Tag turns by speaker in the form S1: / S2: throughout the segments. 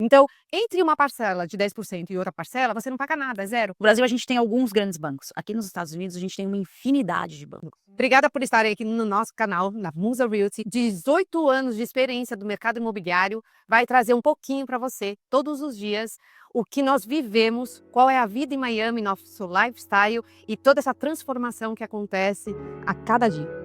S1: Então, entre uma parcela de 10% e outra parcela, você não paga nada, é zero.
S2: No Brasil, a gente tem alguns grandes bancos. Aqui nos Estados Unidos, a gente tem uma infinidade de bancos.
S1: Obrigada por estarem aqui no nosso canal, na Musa Realty. 18 anos de experiência do mercado imobiliário vai trazer um pouquinho para você, todos os dias, o que nós vivemos, qual é a vida em Miami, nosso lifestyle e toda essa transformação que acontece a cada dia.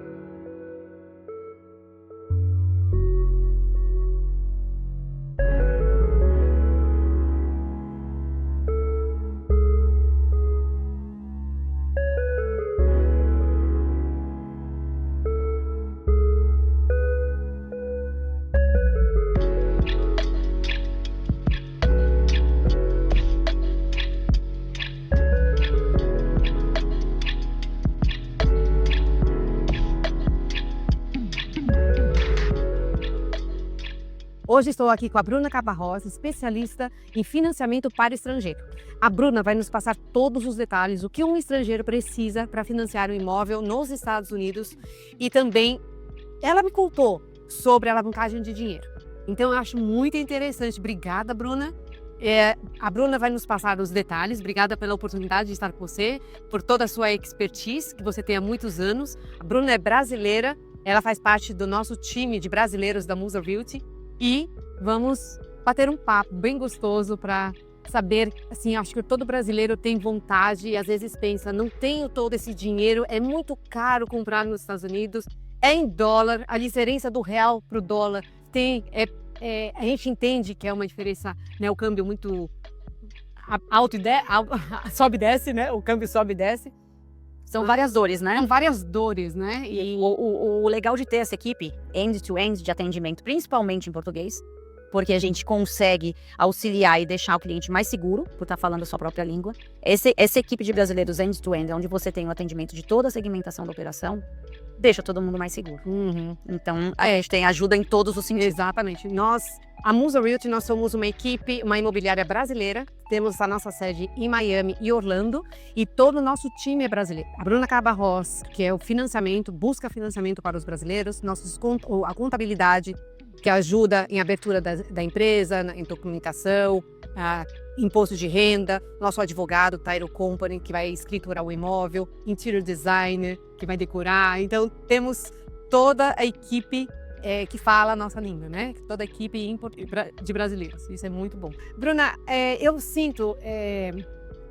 S1: Hoje estou aqui com a Bruna Cabarros, especialista em financiamento para estrangeiro. A Bruna vai nos passar todos os detalhes, o que um estrangeiro precisa para financiar um imóvel nos Estados Unidos e também ela me contou sobre a alavancagem de dinheiro. Então eu acho muito interessante. Obrigada, Bruna. A Bruna vai nos passar os detalhes. Obrigada pela oportunidade de estar com você, por toda a sua expertise que você tem há muitos anos. A Bruna é brasileira, ela faz parte do nosso time de brasileiros da Musa Realty. E vamos bater um papo bem gostoso para saber, assim, acho que todo brasileiro tem vontade e às vezes pensa, não tenho todo esse dinheiro, é muito caro comprar nos Estados Unidos, é em dólar, a diferença do real para o dólar a gente entende que é uma diferença, né, o câmbio muito alto e sobe e desce, né, o câmbio sobe e desce.
S2: São várias dores, né?
S1: São várias dores, né?
S2: E o legal de ter essa equipe end-to-end de atendimento, principalmente em português, porque a gente consegue auxiliar e deixar o cliente mais seguro, por estar falando a sua própria língua. Essa equipe de brasileiros end-to-end, onde você tem o atendimento de toda a segmentação da operação, deixa todo mundo mais seguro. Então, a gente tem ajuda em todos os sentidos.
S1: Exatamente. A Musa Realty, nós somos uma equipe, uma imobiliária brasileira. Temos a nossa sede em Miami e Orlando e todo o nosso time é brasileiro. A Bruna Cabarros, que é o financiamento, busca financiamento para os brasileiros, a contabilidade, que ajuda em abertura da empresa, em documentação, imposto de renda, nosso advogado, Title Company, que vai escriturar o imóvel, interior designer, que vai decorar. Então, temos toda a equipe que fala a nossa língua, né? Toda a equipe de brasileiros. Isso é muito bom. Bruna, eu sinto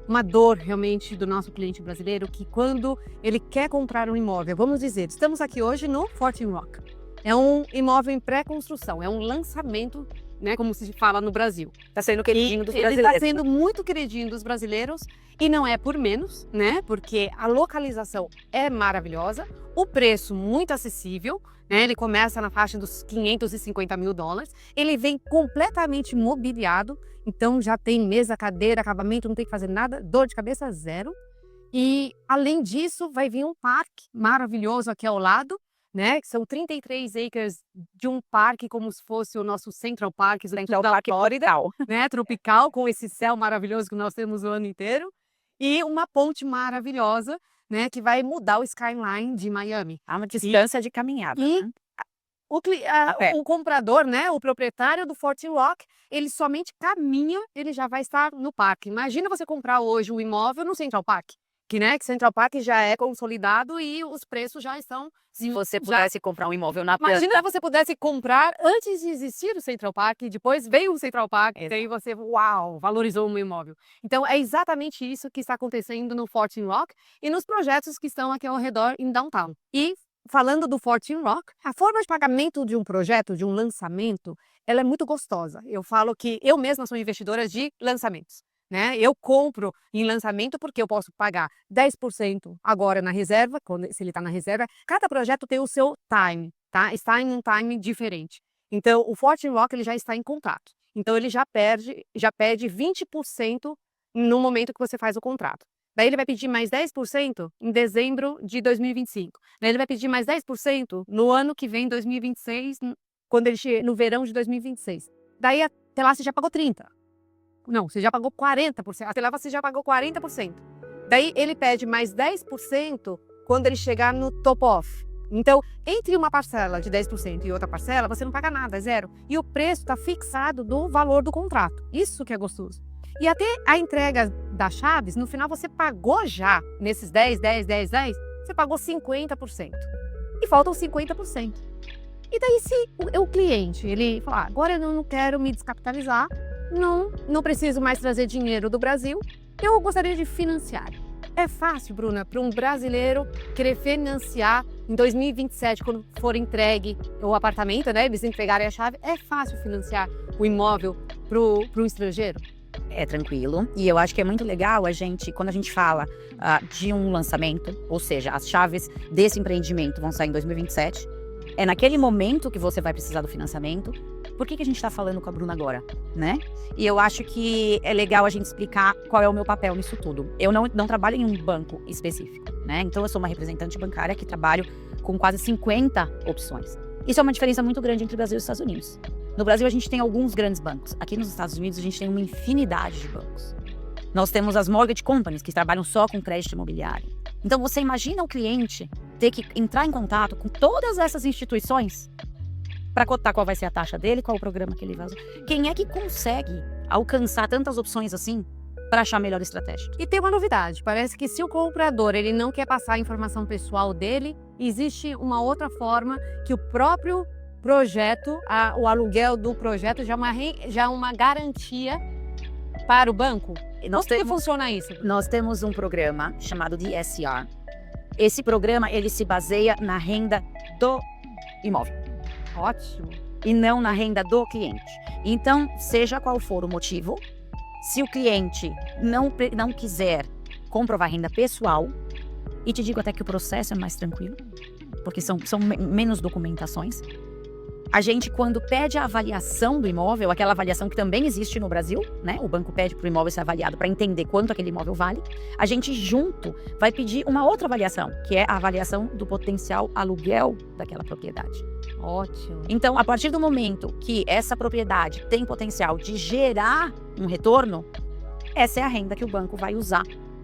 S1: uma dor realmente do nosso cliente brasileiro que quando ele quer comprar um imóvel, vamos dizer, estamos aqui hoje no Fortin Rock. É um imóvel em pré-construção, é um lançamento, né, como se fala no Brasil.
S2: Está sendo queridinho dos brasileiros.
S1: Ele está sendo muito queridinho dos brasileiros e não é por menos, né? Porque a localização é maravilhosa, o preço muito acessível, né? Ele começa na faixa dos $550 mil. Ele vem completamente mobiliado, então já tem mesa, cadeira, acabamento, não tem que fazer nada, dor de cabeça zero. E além disso, vai vir um parque maravilhoso aqui ao lado, né? Que são 33 acres de um parque como se fosse o nosso Central Park da Flórida, né? Tropical, com esse céu maravilhoso que nós temos o ano inteiro. E uma ponte maravilhosa, né? Que vai mudar o skyline de Miami.
S2: Há uma distância de caminhada.
S1: E o comprador, né? O proprietário do Fortin Rock, ele somente caminha, ele já vai estar no parque. Imagina você comprar hoje um imóvel no Central Park. Que Central Park já é consolidado e os preços já estão...
S2: Se você pudesse comprar um imóvel na
S1: Imagina se você pudesse comprar antes de existir o Central Park, depois veio o Central Park, e aí você, uau, valorizou um imóvel. Então, é exatamente isso que está acontecendo no Fortin Rock e nos projetos que estão aqui ao redor em Downtown. E, falando do Fortin Rock, a forma de pagamento de um projeto, de um lançamento, ela é muito gostosa. Eu falo que eu mesma sou investidora de lançamentos. Né? Eu compro em lançamento porque eu posso pagar 10% agora na reserva, se ele está na reserva. Cada projeto tem o seu time, tá? Está em um time diferente. Então, o Fortin Rock ele já está em contrato. Então, ele já pede 20% no momento que você faz o contrato. Daí ele vai pedir mais 10% em dezembro de 2025. Daí ele vai pedir mais 10% no ano que vem, 2026, no verão de 2026. Daí até lá você já pagou 30%. Não, você já pagou 40%. Até lá você já pagou 40%. Daí ele pede mais 10% quando ele chegar no top off. Então, entre uma parcela de 10% e outra parcela, você não paga nada, é zero. E o preço está fixado do valor do contrato. Isso que é gostoso. E até a entrega das chaves, no final você pagou já, nesses 10, você pagou 50%. E faltam 50%. E daí se o cliente, ele falar, agora eu não quero me descapitalizar, não preciso mais trazer dinheiro do Brasil, eu gostaria de financiar. É fácil, Bruna, para um brasileiro querer financiar em 2027, quando for entregue o apartamento, né, eles entregarem a chave, é fácil financiar o imóvel para o estrangeiro?
S2: É tranquilo. E eu acho que é muito legal quando a gente fala de um lançamento, ou seja, as chaves desse empreendimento vão sair em 2027, é naquele momento que você vai precisar do financiamento. Por que a gente está falando com a Bruna agora, né? E eu acho que é legal a gente explicar qual é o meu papel nisso tudo. Eu não trabalho em um banco específico, né? Então eu sou uma representante bancária que trabalho com quase 50 opções. Isso é uma diferença muito grande entre o Brasil e os Estados Unidos. No Brasil a gente tem alguns grandes bancos. Aqui nos Estados Unidos a gente tem uma infinidade de bancos. Nós temos as mortgage companies que trabalham só com crédito imobiliário. Então você imagina o cliente ter que entrar em contato com todas essas instituições para cotar qual vai ser a taxa dele, qual o programa que ele vai usar. Quem é que consegue alcançar tantas opções assim para achar a melhor estratégia?
S1: E tem uma novidade, parece que se o comprador ele não quer passar a informação pessoal dele, existe uma outra forma que o próprio projeto, o aluguel do projeto já é uma garantia para o banco. Como funciona isso?
S2: Nós temos um programa chamado DSCR. Esse programa ele se baseia na renda do imóvel.
S1: Ótimo.
S2: E não na renda do cliente. Então, seja qual for o motivo, se o cliente não quiser comprovar renda pessoal, e te digo até que o processo é mais tranquilo, porque são menos documentações, a gente, quando pede a avaliação do imóvel, aquela avaliação que também existe no Brasil, né? O banco pede para o imóvel ser avaliado para entender quanto aquele imóvel vale, a gente junto vai pedir uma outra avaliação, que é a avaliação do potencial aluguel daquela propriedade.
S1: Ótimo.
S2: Então, a partir do momento que essa propriedade tem potencial de gerar um retorno, essa é a renda que o banco vai usar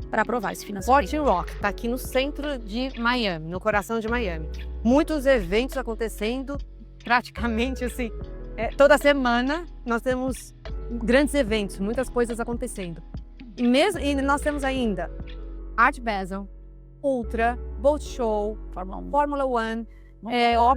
S2: para aprovar esse financiamento.
S1: Fortin Rock está aqui no centro de Miami, no coração de Miami. Muitos eventos acontecendo, praticamente assim, toda semana nós temos grandes eventos, muitas coisas acontecendo. E nós temos ainda Art Basel, Ultra, Boat Show, Fórmula 1,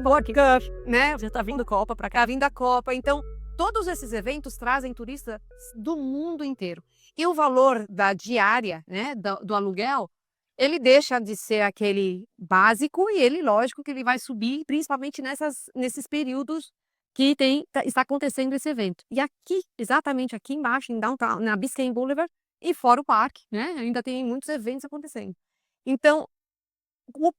S1: World Cup, né?
S2: Já tá vindo Copa para cá.
S1: Tá vindo a Copa. Então, todos esses eventos trazem turistas do mundo inteiro. E o valor da diária, né, do aluguel, ele deixa de ser aquele básico e ele, lógico, que ele vai subir, principalmente nesses períodos que está acontecendo esse evento. E aqui, exatamente aqui embaixo, em Downtown, na Biscayne Boulevard, e fora o parque, né, ainda tem muitos eventos acontecendo. Então,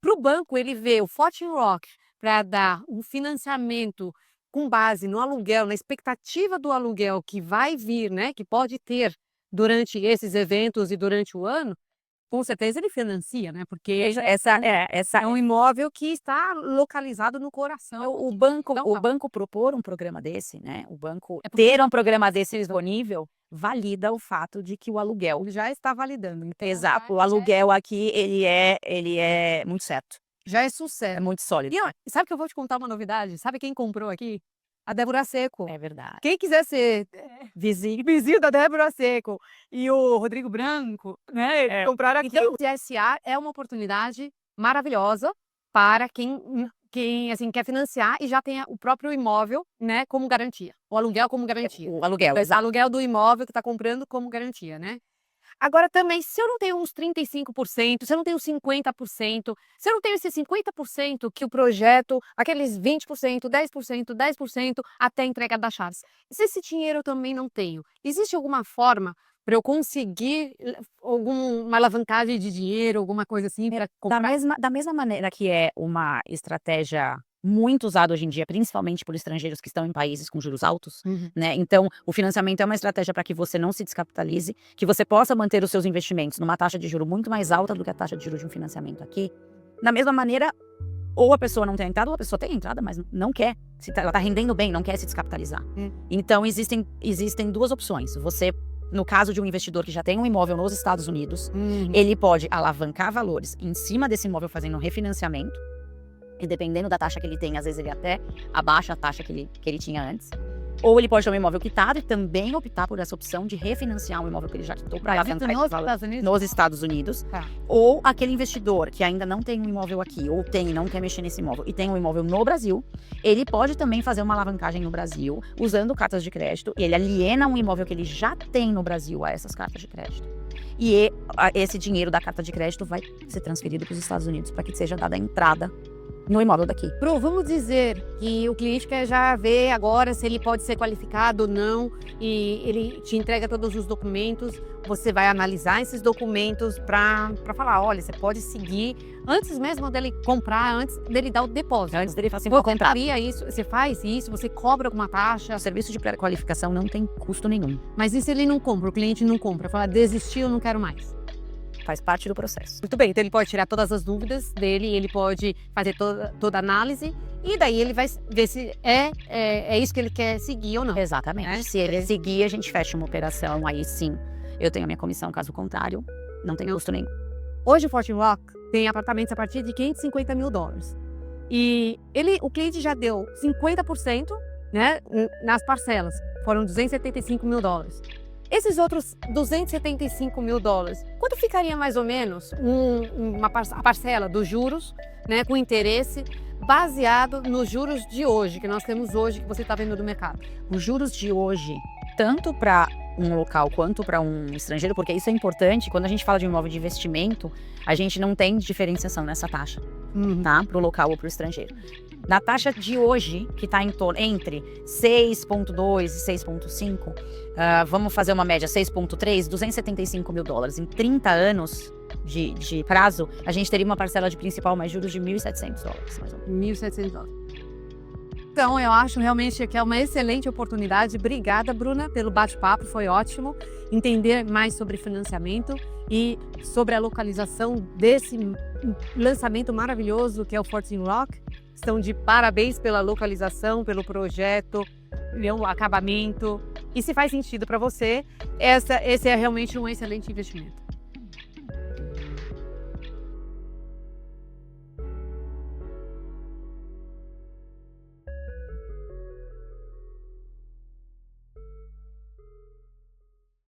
S1: para o banco, ele vê o Fortin Rock para dar um financiamento com base no aluguel, na expectativa do aluguel que vai vir, né, que pode ter durante esses eventos e durante o ano, com certeza ele financia, né? Porque essa é um imóvel que está localizado no coração.
S2: O banco propor um programa desse, né? O banco ter um programa desse disponível valida o fato de que o aluguel
S1: já está validando. Então,
S2: exato. O aluguel aqui ele é muito certo.
S1: Já é sucesso.
S2: É muito sólido.
S1: E ó, sabe que eu vou te contar uma novidade? Sabe quem comprou aqui? A Débora Seco.
S2: É verdade.
S1: Quem quiser ser vizinho da Débora Seco e o Rodrigo Branco, né, comprar aqui. Então, o DSA é uma oportunidade maravilhosa para quem assim, quer financiar e já tem o próprio imóvel, né, como garantia. O aluguel como garantia.
S2: O aluguel.
S1: O aluguel do imóvel que está comprando como garantia, né? Agora também, se eu não tenho uns 35%, se eu não tenho 50%, se eu não tenho esses 50% que o projeto, aqueles 20%, 10% até a entrega das chaves. Se esse dinheiro eu também não tenho, existe alguma forma para eu conseguir alguma alavancagem de dinheiro, alguma coisa assim para comprar?
S2: Da mesma maneira que é uma estratégia muito usado hoje em dia, principalmente por estrangeiros que estão em países com juros altos, né? Então, o financiamento é uma estratégia para que você não se descapitalize, que você possa manter os seus investimentos numa taxa de juro muito mais alta do que a taxa de juros de um financiamento aqui. Da mesma maneira, ou a pessoa não tem entrada, ou a pessoa tem entrada, mas não quer. Ela está rendendo bem, não quer se descapitalizar. Então, existem duas opções. Você, no caso de um investidor que já tem um imóvel nos Estados Unidos, ele pode alavancar valores em cima desse imóvel fazendo um refinanciamento, e dependendo da taxa que ele tem, às vezes ele até abaixa a taxa que ele tinha antes. Ou ele pode ter um imóvel quitado e também optar por essa opção de refinanciar um imóvel que ele já quitou para alavancar
S1: Nos Estados Unidos?
S2: nos Estados Unidos.
S1: Tá.
S2: Ou aquele investidor que ainda não tem um imóvel aqui, ou tem e não quer mexer nesse imóvel, e tem um imóvel no Brasil, ele pode também fazer uma alavancagem no Brasil, usando cartas de crédito, e ele aliena um imóvel que ele já tem no Brasil a essas cartas de crédito. E esse dinheiro da carta de crédito vai ser transferido para os Estados Unidos para que seja dada a entrada no imóvel daqui.
S1: Bru, vamos dizer que o cliente quer já ver agora se ele pode ser qualificado ou não, e ele te entrega todos os documentos, você vai analisar esses documentos para falar, olha, você pode seguir antes mesmo dele comprar, antes dele dar o depósito.
S2: Antes dele fazer
S1: Você faria isso, você faz isso, você cobra alguma taxa,
S2: o serviço de pré-qualificação não tem custo nenhum.
S1: mas e se ele não compra, o cliente não compra, fala, desistiu, eu não quero mais.
S2: Faz parte do processo.
S1: Muito bem, então ele pode tirar todas as dúvidas dele, ele pode fazer toda a análise e daí ele vai ver se é isso que ele quer seguir ou não.
S2: Exatamente. Se ele seguir, a gente fecha uma operação, aí sim, eu tenho a minha comissão, caso contrário, não tem custo nenhum.
S1: Hoje o Fortune Rock tem apartamentos a partir de $550 mil. E o cliente já deu 50%, né, nas parcelas, foram $275 mil. Esses outros $275 mil, quanto ficaria mais ou menos a parcela dos juros, né, com interesse, baseado nos juros de hoje, que nós temos hoje, que você está vendo do mercado?
S2: Os juros de hoje, tanto para um local quanto para um estrangeiro, porque isso é importante, quando a gente fala de imóvel de investimento, a gente não tem diferenciação nessa taxa, tá? Para o local ou para o estrangeiro. Na taxa de hoje, que está entre 6,2 e 6,5, vamos fazer uma média, 6,3, $275 mil. Em 30 anos de prazo, a gente teria uma parcela de principal mais juros de $1.700, mais ou menos.
S1: $1.700. Então, eu acho realmente que é uma excelente oportunidade. Obrigada, Bruna, pelo bate-papo, foi ótimo entender mais sobre financiamento e sobre a localização desse lançamento maravilhoso que é o Fortune Rock. Estão de parabéns pela localização, pelo projeto, pelo acabamento. E se faz sentido para você, esse é realmente um excelente investimento.